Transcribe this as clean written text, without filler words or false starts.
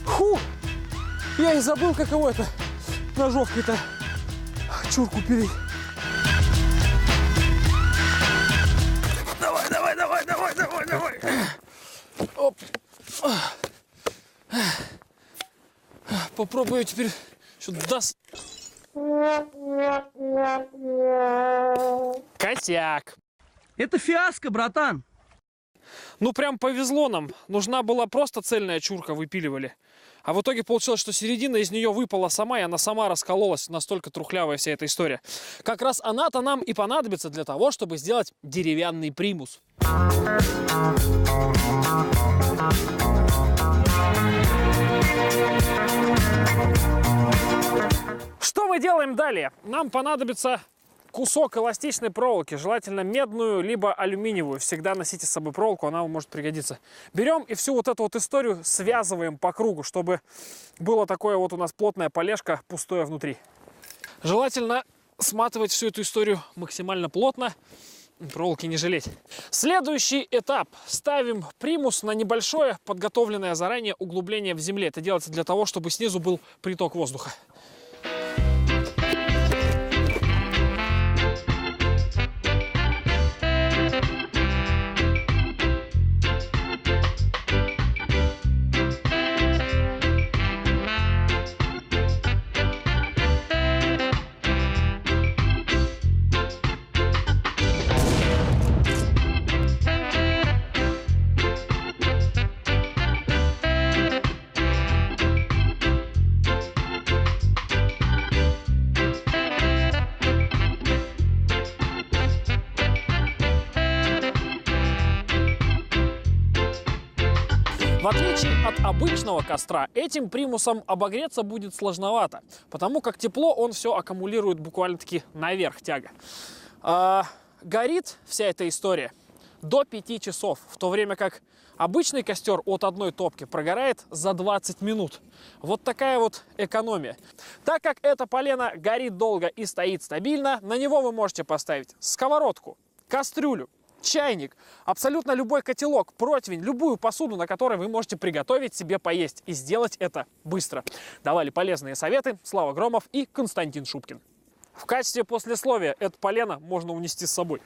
Фу! Я и забыл, каково это ножовкой-то чурку пилить. Давай, давай, давай, давай, давай, давай. Оп. Попробую теперь что-то даст. Косяк. Это фиаско, братан. Ну, прям повезло нам. Нужна была просто цельная чурка, выпиливали. А в итоге получилось, что середина из нее выпала сама, и она сама раскололась. Настолько трухлявая вся эта история. Как раз она-то нам и понадобится для того, чтобы сделать деревянный примус. Что мы делаем далее? Нам понадобится кусок эластичной проволоки, желательно медную, либо алюминиевую. Всегда носите с собой проволоку, она вам может пригодиться. Берем и всю вот эту вот историю связываем по кругу, чтобы было такое вот у нас плотное полежка, пустое внутри. Желательно сматывать всю эту историю максимально плотно, проволоки не жалеть. Следующий этап. Ставим примус на небольшое, подготовленное заранее углубление в земле. Это делается для того, чтобы снизу был приток воздуха. В отличие от обычного костра, этим примусом обогреться будет сложновато, потому как тепло он все аккумулирует буквально-таки наверх тяга. Горит вся эта история до 5 часов, в то время как обычный костер от одной топки прогорает за 20 минут. Вот такая вот экономия. Так как это полено горит долго и стоит стабильно, на него вы можете поставить сковородку, кастрюлю, чайник, абсолютно любой котелок, противень, любую посуду, на которой вы можете приготовить себе поесть. И сделать это быстро. Давали полезные советы Слава Громов и Константин Шубкин. В качестве послесловия это полено можно унести с собой.